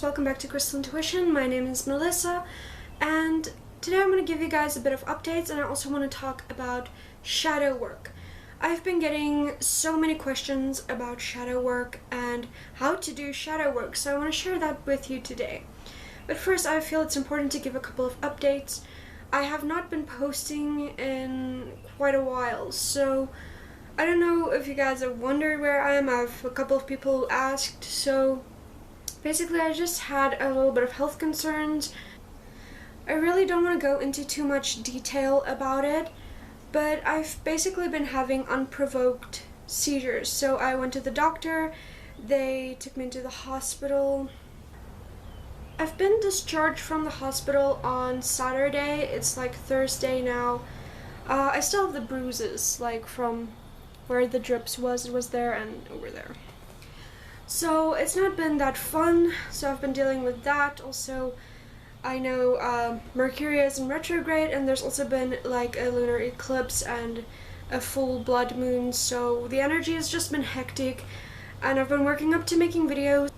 welcome back to Crystal Intuition. My name is Melissa, and today I'm going to give you guys a bit of updates, and I also want to talk about shadow work. I've been getting so many questions about shadow work and how to do shadow work, so I want to share that with you today. But first, I feel it's important to give a couple of updates. I have not been posting in quite a while, so I don't know if you guys have wondered where I am. I have a couple of people who asked, so basically I just had a little bit of health concerns. I really don't want to go into too much detail about it, but I've basically been having unprovoked seizures. So I went to the doctor, they took me to the hospital. I've been discharged from the hospital on Saturday. It's like Thursday now. I still have the bruises, like from where the drips was. It was there and over there. So it's not been that fun, so I've been dealing with that. Also, I know Mercury is in retrograde, and there's also been like a lunar eclipse and a full blood moon, so the energy has just been hectic, and I've been working up to making videos.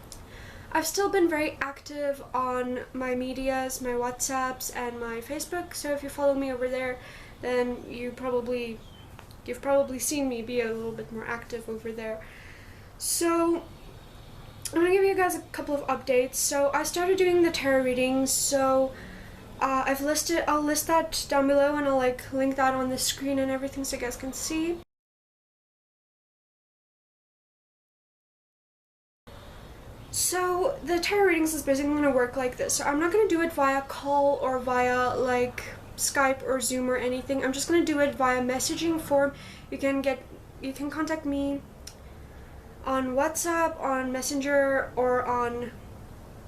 I've still been very active on my medias, my WhatsApps and my Facebook, so if you follow me over there, then you've probably seen me be a little bit more active over there. So I'm going to give you guys a couple of updates. So I started doing the tarot readings, so I'll list that down below, and I'll link that on the screen and everything so you guys can see. So the tarot readings is basically going to work like this. So I'm not going to do it via call or via Skype or Zoom or anything. I'm just going to do it via messaging form. You can contact me on WhatsApp, on Messenger, or on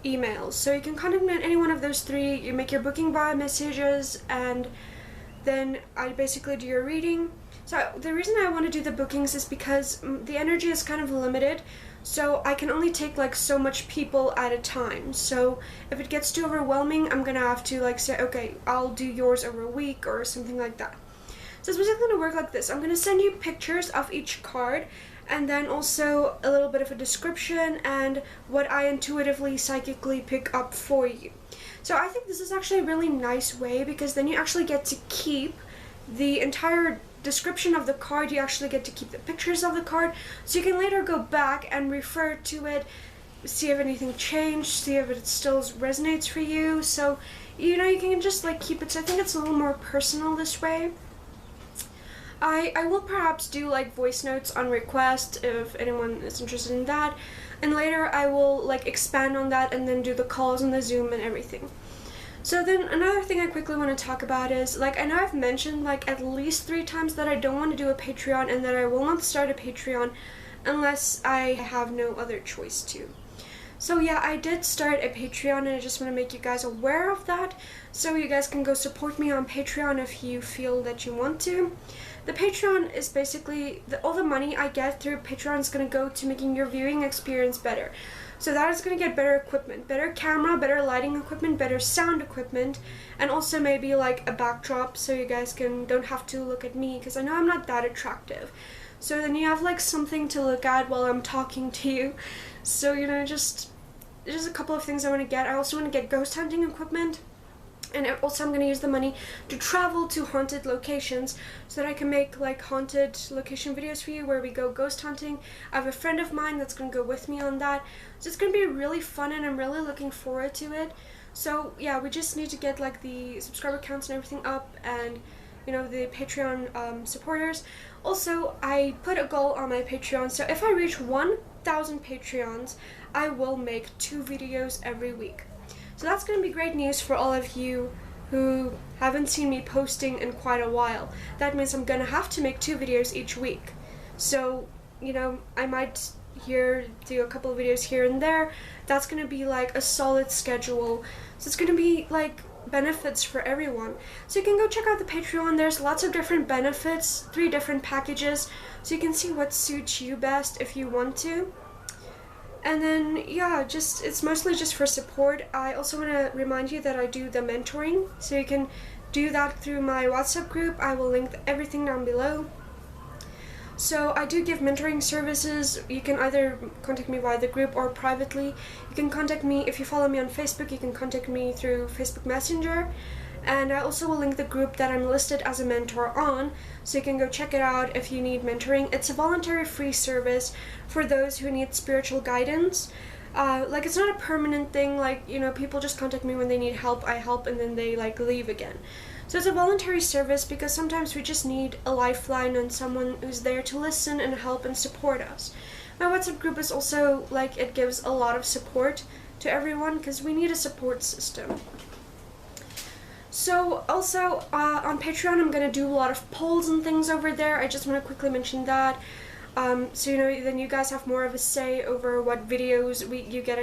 emails. So you can contact me on any one of those three. You make your booking via messages, and then I basically do your reading. So the reason I want to do the bookings is because the energy is kind of limited, so I can only take so much people at a time. So if it gets too overwhelming, I'm gonna have to say, okay, I'll do yours over a week or something like that. So it's basically gonna work like this. I'm gonna send you pictures of each card, and then also a little bit of a description and what I intuitively, psychically pick up for you. So I think this is actually a really nice way, because then you actually get to keep the entire description of the card. You actually get to keep the pictures of the card, so you can later go back and refer to it, see if anything changed, see if it still resonates for you. So you can just keep it. So I think it's a little more personal this way. I will perhaps do voice notes on request if anyone is interested in that, and later I will expand on that and then do the calls and the Zoom and everything. So then another thing I quickly want to talk about is, I know I've mentioned at least 3 times that I don't want to do a Patreon, and that I will not start a Patreon unless I have no other choice to. So yeah, I did start a Patreon, and I just want to make you guys aware of that, so you guys can go support me on Patreon if you feel that you want to. The Patreon is basically, all the money I get through Patreon is going to go to making your viewing experience better. So that is going to get better equipment, better camera, better lighting equipment, better sound equipment, and also maybe a backdrop so you guys don't have to look at me, because I know I'm not that attractive. So then you have something to look at while I'm talking to you. So just a couple of things I want to get. I also want to get ghost hunting equipment. And also I'm going to use the money to travel to haunted locations so that I can make haunted location videos for you where we go ghost hunting. I have a friend of mine that's going to go with me on that. So it's going to be really fun, and I'm really looking forward to it. So yeah, we just need to get the subscriber counts and everything up, and the Patreon supporters. Also, I put a goal on my Patreon, so if I reach 1,000 Patreons, I will make 2 videos every week. So that's going to be great news for all of you who haven't seen me posting in quite a while. That means I'm going to have to make 2 videos each week. So, I might do a couple of videos here and there. That's going to be a solid schedule. So it's going to be benefits for everyone. So you can go check out the Patreon. There's lots of different benefits, 3 different packages, so you can see what suits you best if you want to. And then, yeah, it's mostly just for support. I also want to remind you that I do the mentoring, so you can do that through my WhatsApp group. I will link everything down below. So I do give mentoring services. You can either contact me via the group or privately. You can contact me if you follow me on Facebook. You can contact me through Facebook Messenger. And I also will link the group that I'm listed as a mentor on, so you can go check it out if you need mentoring. It's a voluntary free service for those who need spiritual guidance. Like, it's not a permanent thing, like, you know, people just contact me when they need help, I help, and then they, like, leave again. So it's a voluntary service because sometimes we just need a lifeline and someone who's there to listen and help and support us. My WhatsApp group is also, like, it gives a lot of support to everyone because we need a support system. So also on Patreon, I'm going to do a lot of polls and things over there. I just want to quickly mention that. So, you know, then you guys have more of a say over what videos you get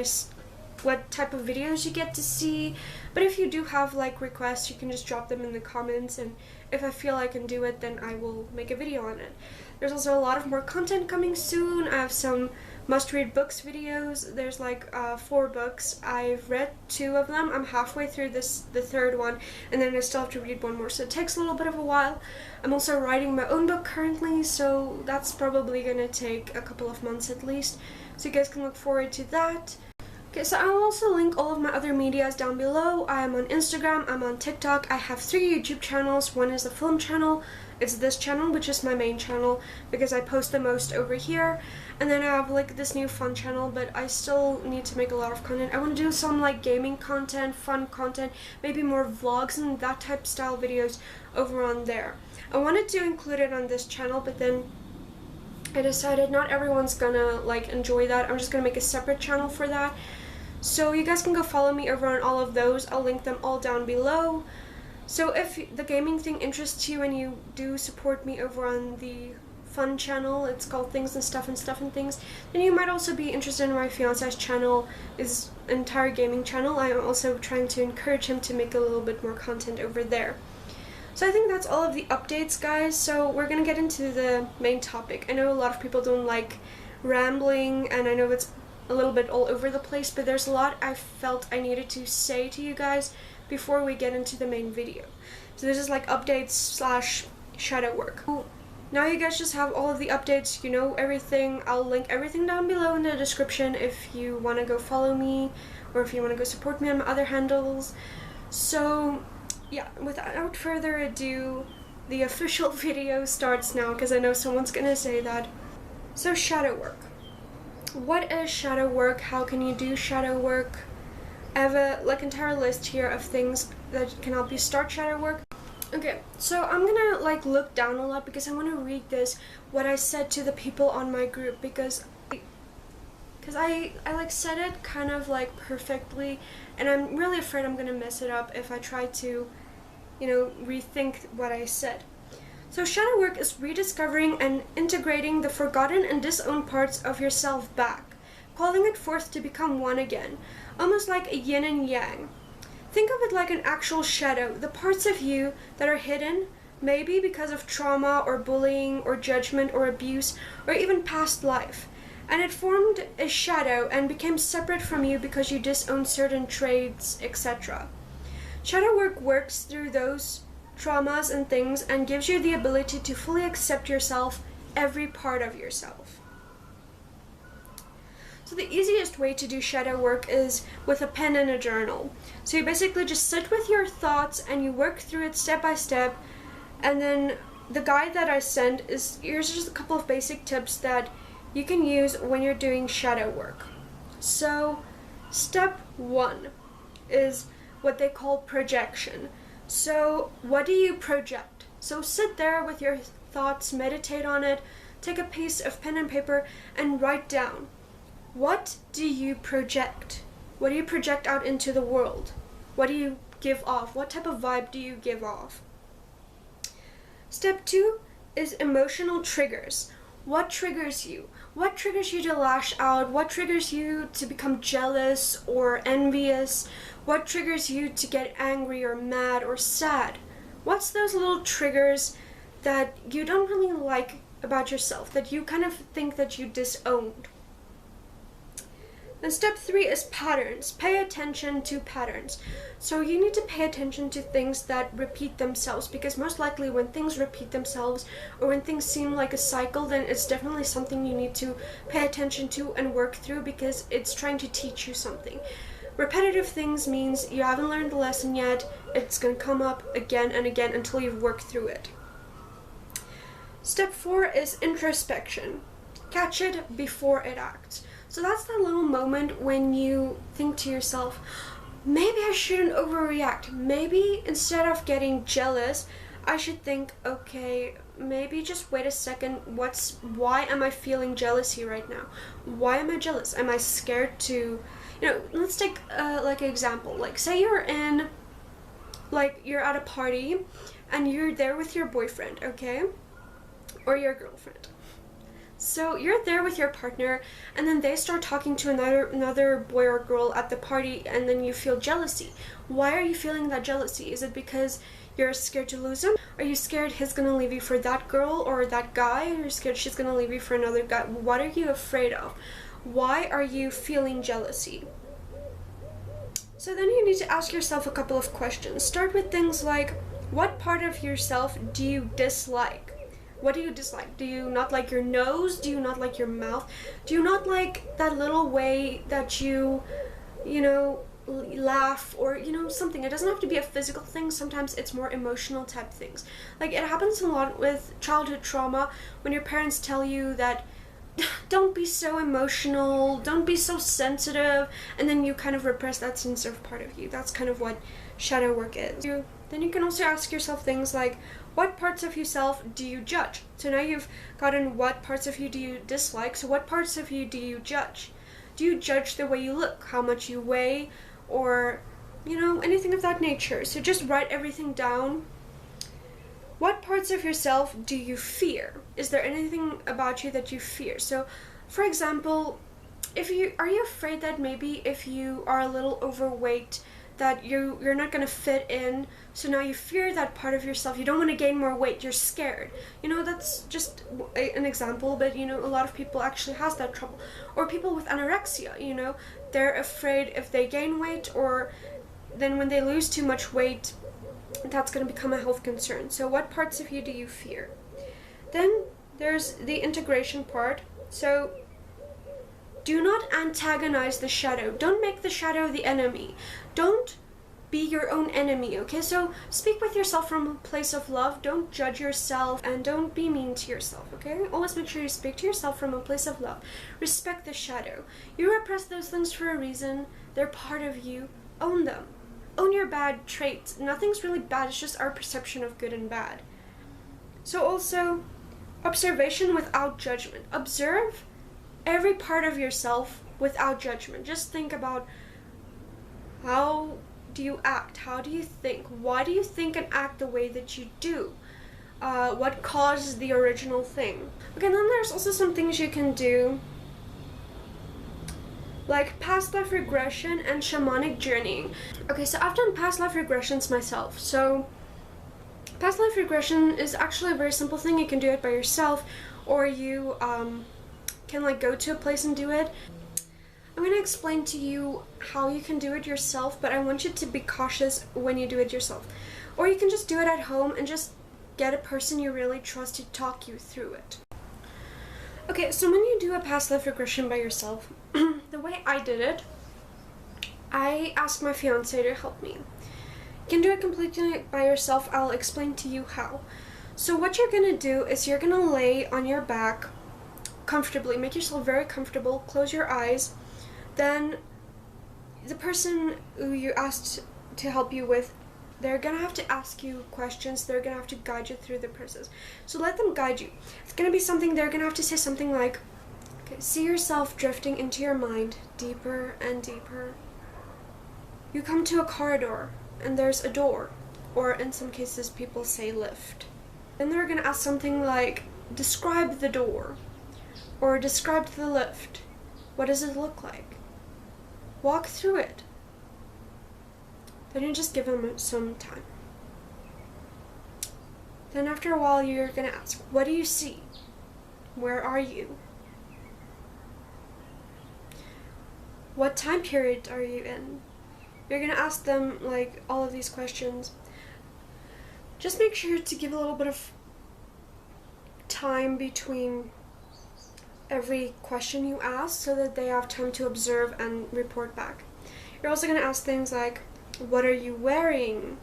what type of videos you get to see. But if you do have, like, requests, you can just drop them in the comments, and if I feel I can do it, then I will make a video on it. There's also a lot of more content coming soon. I have some must-read books videos. There's like 4 books. I've read 2 of them. I'm halfway through the 3rd one, and then I still have to read 1 more, so it takes a little bit of a while. I'm also writing my own book currently, so that's probably gonna take a couple of months at least, so you guys can look forward to that. Okay, so I'll also link all of my other medias down below. I am on Instagram, I'm on TikTok, I have 3 YouTube channels. One is the film channel, it's this channel, which is my main channel, because I post the most over here. And then I have, like, this new fun channel, but I still need to make a lot of content. I want to do some, like, gaming content, fun content, maybe more vlogs and that type style videos over on there. I wanted to include it on this channel, but then I decided not everyone's gonna, like, enjoy that. I'm just gonna make a separate channel for that. So you guys can go follow me over on all of those. I'll link them all down below. So if the gaming thing interests you and you do support me over on the fun channel, it's called Things and Stuff and Things, then you might also be interested in my fiance's channel, his entire gaming channel. I am also trying to encourage him to make a little bit more content over there. So I think that's all of the updates, guys. So we're gonna get into the main topic. I know a lot of people don't like rambling, and I know it's a little bit all over the place, but there's a lot I felt I needed to say to you guys before we get into the main video. So this is like updates / shadow work. Now you guys just have all of the updates, you know everything. I'll link everything down below in the description if you want to go follow me, or if you want to go support me on my other handles. So yeah, without further ado, the official video starts now, because I know someone's gonna say that. So shadow work. What is shadow work? How can you do shadow work? I have a entire list here of things that can help you start shadow work. Okay, so I'm gonna look down a lot because I want to read what I said to the people on my group, because I said it kind of perfectly, and I'm really afraid I'm gonna mess it up if I try to, rethink what I said. So shadow work is rediscovering and integrating the forgotten and disowned parts of yourself back, calling it forth to become one again, almost like a yin and yang. Think of it like an actual shadow, the parts of you that are hidden, maybe because of trauma or bullying or judgment or abuse or even past life. And it formed a shadow and became separate from you because you disowned certain traits, etc. Shadow work works through those traumas and things and gives you the ability to fully accept yourself, every part of yourself. So the easiest way to do shadow work is with a pen and a journal. So you basically just sit with your thoughts and you work through it step by step, and then the guide that I sent here's just a couple of basic tips that you can use when you're doing shadow work. So step 1 is what they call projection. So what do you project? So sit there with your thoughts, meditate on it, take a piece of pen and paper and write down, what do you project? What do you project out into the world? What do you give off? What type of vibe do you give off? Step 2 is emotional triggers. What triggers you? What triggers you to lash out? What triggers you to become jealous or envious? What triggers you to get angry or mad or sad? What's those little triggers that you don't really like about yourself, that you kind of think that you disowned? Then step 3 is patterns. Pay attention to patterns. So you need to pay attention to things that repeat themselves, because most likely when things repeat themselves or when things seem like a cycle, then it's definitely something you need to pay attention to and work through, because it's trying to teach you something. Repetitive things means you haven't learned the lesson yet. It's going to come up again and again until you've worked through it. Step 4 is introspection. Catch it before it acts. So that's that little moment when you think to yourself, maybe I shouldn't overreact. Maybe instead of getting jealous, I should think, okay, maybe just wait a second. Why am I feeling jealousy right now? Why am I jealous? Am I scared to, let's take like an example. Like, say you're at a party and you're there with your boyfriend, okay? Or your girlfriend. So you're there with your partner, and then they start talking to another boy or girl at the party, and then you feel jealousy. Why are you feeling that jealousy? Is it because you're scared to lose him? Are you scared he's gonna leave you for that girl or that guy? Are you scared she's gonna leave you for another guy? What are you afraid of? Why are you feeling jealousy? So then you need to ask yourself a couple of questions. Start with things like, what part of yourself do you dislike? What do you dislike? Do you not like your nose? Do you not like your mouth? Do you not like that little way that you laugh, or, something? It doesn't have to be a physical thing. Sometimes it's more emotional type things. Like, it happens a lot with childhood trauma when your parents tell you that don't be so emotional, don't be so sensitive, and then you kind of repress that sensitive part of you. That's kind of what shadow work is. Then you can also ask yourself things like, what parts of yourself do you judge? So now you've gotten what parts of you do you dislike, so what parts of you do you judge? Do you judge the way you look, how much you weigh, or, anything of that nature? So just write everything down. What parts of yourself do you fear? Is there anything about you that you fear? So, for example, are you afraid that maybe if you are a little overweight, that you're not going to fit in, so now you fear that part of yourself. You don't want to gain more weight, you're scared. That's just an example, but a lot of people actually has that trouble. Or people with anorexia, they're afraid if they gain weight, or then when they lose too much weight, that's going to become a health concern. So what parts of you do you fear? Then there's the integration part. So do not antagonize the shadow. Don't make the shadow the enemy. Don't be your own enemy, okay? So speak with yourself from a place of love. Don't judge yourself, and don't be mean to yourself, okay? Always make sure you speak to yourself from a place of love. Respect the shadow. You repress those things for a reason. They're part of you. Own them. Own your bad traits. Nothing's really bad. It's just our perception of good and bad. So also, observation without judgment. Observe every part of yourself without judgment. Just think about, how do you act? How do you think? Why do you think and act the way that you do? What caused the original thing? Okay, and then there's also some things you can do, like past life regression and shamanic journeying. Okay, so I've done past life regressions myself. So past life regression is actually a very simple thing. You can do it by yourself, or you can go to a place and do it. I'm going to explain to you how you can do it yourself, but I want you to be cautious when you do it yourself. Or you can just do it at home and just get a person you really trust to talk you through it. Okay, so when you do a past life regression by yourself, the way I did it, I asked my fiance to help me. You can do it completely by yourself. I'll explain to you how. So what you're going to do is you're going to lay on your back comfortably. Make yourself very comfortable. Close your eyes. Then the person who you asked to help you with, they're gonna have to ask you questions. They're gonna have to guide you through the process. So let them guide you. It's gonna be something, they're gonna have to say something like, okay, see yourself drifting into your mind deeper and deeper. You come to a corridor and there's a door, or in some cases people say lift. Then they're gonna ask something like, describe the door, or describe the lift. What does it look like? Walk through it. Then you just give them some time. Then after a while you're going to ask, what do you see? Where are you? What time period are you in? You're gonna ask them like all of these questions. Just make sure to give a little bit of time between every question you ask so that they have time to observe and report back. You're also gonna ask things like, what are you wearing?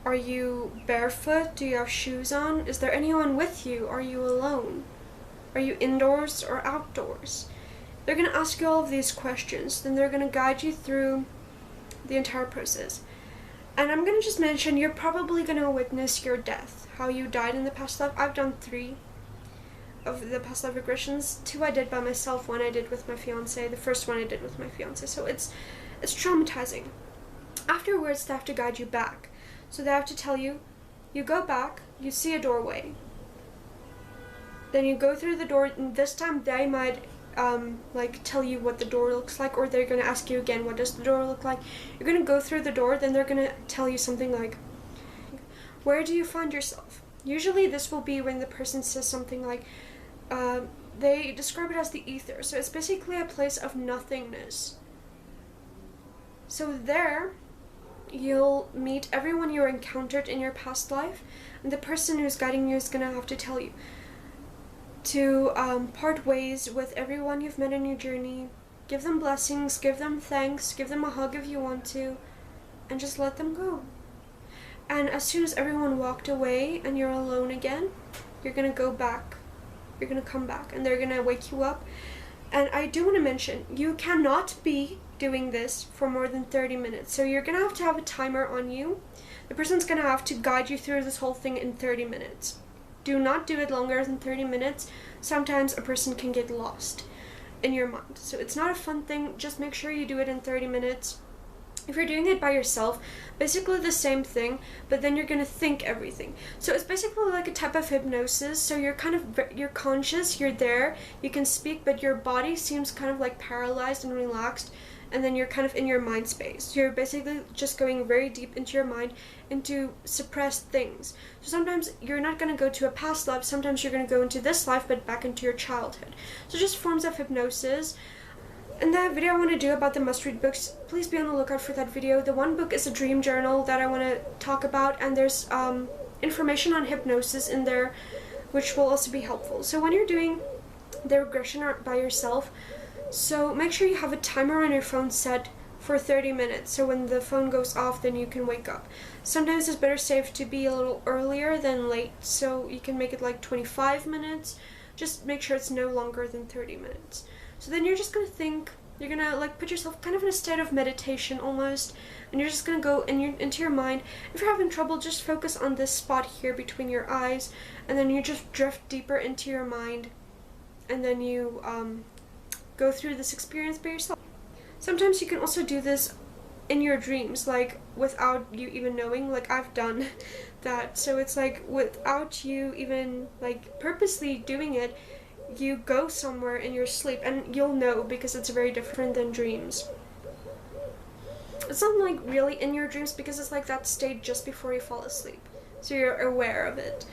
Are you barefoot? Do you have shoes on? Is there anyone with you? Are you alone? Are you indoors or outdoors? They're going to ask you all of these questions. Then they're going to guide you through the entire process. And I'm going to just mention, you're probably going to witness your death, how you died in the past life. I've done 3 of the past life regressions. 2 I did by myself, 1 I did with my fiance. The first one I did with my fiance. So it's traumatizing. Afterwards, they have to guide you back. So they have to tell you, you go back, you see a doorway. Then you go through the door, and this time they might like tell you what the door looks like, or they're going to ask you again, what does the door look like? You're going to go through the door, then they're going to tell you something like, where do you find yourself? Usually this will be when the person says something like, they describe it as the ether. So it's basically a place of nothingness. So there, you'll meet everyone you encountered in your past life, and the person who's guiding you is going to have to tell you to part ways with everyone you've met in your journey, give them blessings, give them thanks, give them a hug if you want to, and just let them go. And as soon as everyone walked away and you're alone again, you're going to go back, you're going to come back, and they're going to wake you up. And I do want to mention, you cannot be doing this for more than 30 minutes. So you're going to have a timer on you. The person's going to have to guide you through this whole thing in 30 minutes. Do not do it longer than 30 minutes. Sometimes a person can get lost in your mind. So it's not a fun thing. Just make sure you do it in 30 minutes. If you're doing it by yourself, basically the same thing, but then you're going to think everything. So it's basically like a type of hypnosis. So you're conscious, you're there, you can speak, but your body seems kind of like paralyzed and relaxed, and then you're kind of in your mind space. You're basically just going very deep into your mind, into suppressed things. So sometimes you're not going to go to a past life, sometimes you're going to go into this life, but back into your childhood. So just forms of hypnosis. In that video I want to do about the must-read books, please be on the lookout for that video. The one book is a dream journal that I want to talk about, and there's information on hypnosis in there, which will also be helpful. So when you're doing the regression by yourself, so make sure you have a timer on your phone set for 30 minutes, so when the phone goes off, then you can wake up. Sometimes it's better safe to be a little earlier than late, so you can make it like 25 minutes. Just make sure it's no longer than 30 minutes. So then you're just going to think, you're going to like put yourself kind of in a state of meditation almost, and you're just going to go into your mind. If you're having trouble, just focus on this spot here between your eyes, and then you just drift deeper into your mind, and then you go through this experience by yourself. Sometimes you can also do this in your dreams, like without you even knowing, like I've done that. So it's like without you even like purposely doing it, you go somewhere in your sleep, and you'll know because it's very different than dreams. It's not like really in your dreams because it's like that state just before you fall asleep, so you're aware of it.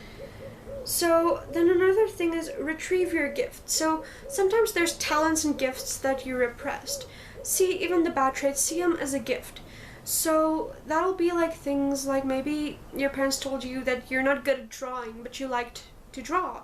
So then another thing is retrieve your gift. So sometimes there's talents and gifts that you repressed. See even the bad traits, see them as a gift. So that'll be like things like maybe your parents told you that you're not good at drawing, but you liked to draw.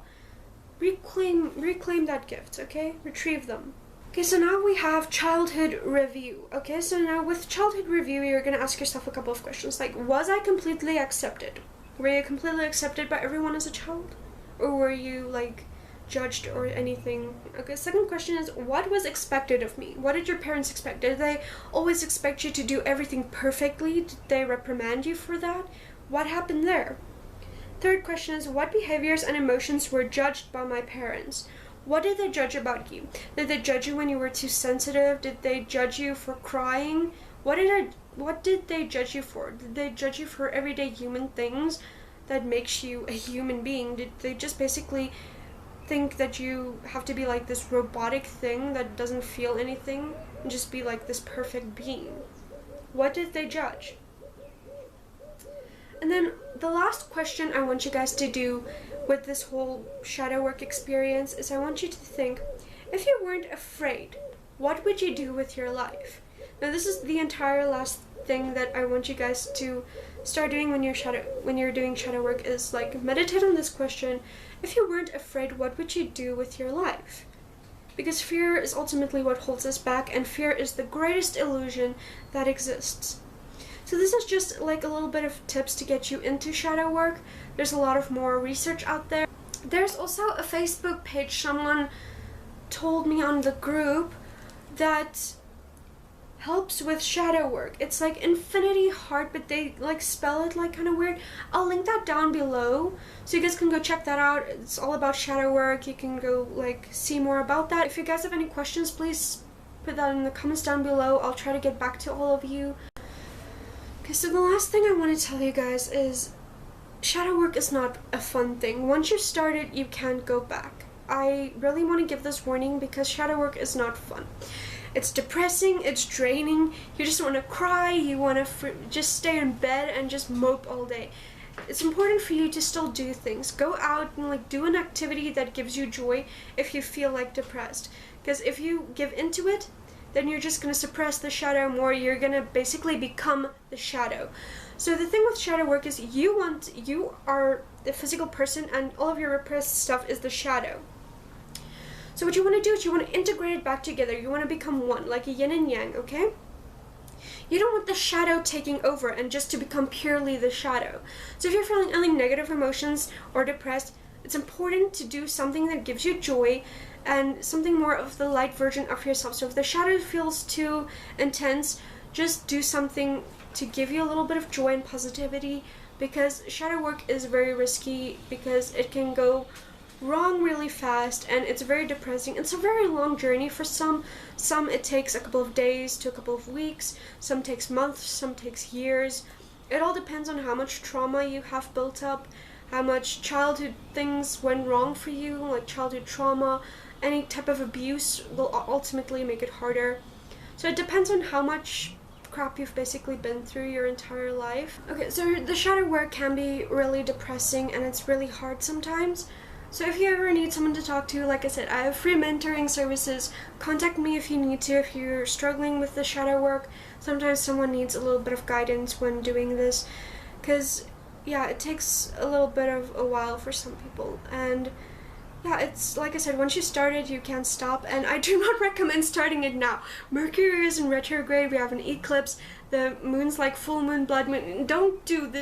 Reclaim that gift, okay? Retrieve them. Okay, so now we have childhood review. Okay, so now with childhood review, you're gonna ask yourself a couple of questions, like, was I completely accepted? Were you completely accepted by everyone as a child? Or were you, like, judged or anything? Okay, second question is, what was expected of me? What did your parents expect? Did they always expect you to do everything perfectly? Did they reprimand you for that? What happened there? Third question is, what behaviors and emotions were judged by my parents? What did they judge about you? Did they judge you when you were too sensitive? Did they judge you for crying? What did they judge you for? Did they judge you for everyday human things that makes you a human being? Did they just basically think that you have to be like this robotic thing that doesn't feel anything and just be like this perfect being? What did they judge? And then the last question I want you guys to do with this whole shadow work experience is I want you to think, if you weren't afraid, what would you do with your life? Now this is the entire last thing that I want you guys to start doing when you're doing shadow work, is like meditate on this question. If you weren't afraid, what would you do with your life? Because fear is ultimately what holds us back, and fear is the greatest illusion that exists. So this is just like a little bit of tips to get you into shadow work. There's a lot of more research out there. There's also a Facebook page, someone told me on the group, that helps with shadow work. It's like Infinity Heart, but they like spell it like kind of weird. I'll link that down below so you guys can go check that out. It's all about shadow work. You can go like see more about that. If you guys have any questions, please put that in the comments down below. I'll try to get back to all of you. Okay, so the last thing I want to tell you guys is shadow work is not a fun thing. Once you start it, you can't go back. I really want to give this warning because shadow work is not fun. It's depressing, it's draining, you just want to cry, you want to just stay in bed and just mope all day. It's important for you to still do things. Go out and like do an activity that gives you joy if you feel like depressed. Because if you give into it, then you're just going to suppress the shadow more. You're going to basically become the shadow. So the thing with shadow work is you are the physical person and all of your repressed stuff is the shadow. So what you want to do is you want to integrate it back together. You want to become one, like a yin and yang, okay? You don't want the shadow taking over and just to become purely the shadow. So if you're feeling any negative emotions or depressed, it's important to do something that gives you joy and something more of the light version of yourself. So if the shadow feels too intense, just do something to give you a little bit of joy and positivity, because shadow work is very risky because it can go wrong really fast and it's very depressing. It's a very long journey for some. Some it takes a couple of days to a couple of weeks, some takes months, some takes years. It all depends on how much trauma you have built up, how much childhood things went wrong for you, like childhood trauma. Any type of abuse will ultimately make it harder. So it depends on how much crap you've basically been through your entire life. Okay, so the shadow work can be really depressing and it's really hard sometimes. So if you ever need someone to talk to, like I said, I have free mentoring services. Contact me if you need to, if you're struggling with the shadow work. Sometimes someone needs a little bit of guidance when doing this, because yeah, it takes a little bit of a while for some people. And yeah, it's like I said, once you start it, you can't stop, and I do not recommend starting it now. Mercury is in retrograde, we have an eclipse, the moon's like full moon, blood moon. Don't do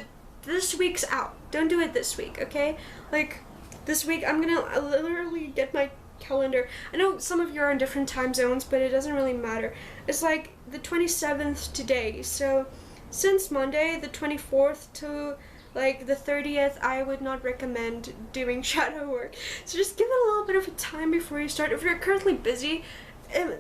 this week's out. Don't do it this week, okay? Like, this week, I'm gonna literally get my calendar. I know some of you are in different time zones, but it doesn't really matter. It's like the 27th today, so since Monday, the 24th to like the 30th, I would not recommend doing shadow work. So just give it a little bit of a time before you start. If you're currently busy,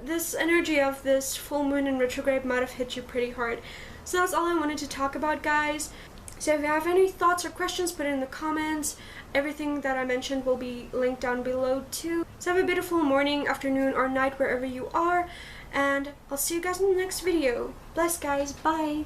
this energy of this full moon in retrograde might have hit you pretty hard. So that's all I wanted to talk about, guys. So if you have any thoughts or questions, put it in the comments. Everything that I mentioned will be linked down below too. So have a beautiful morning, afternoon, or night wherever you are, and I'll see you guys in the next video. Bless, guys. Bye.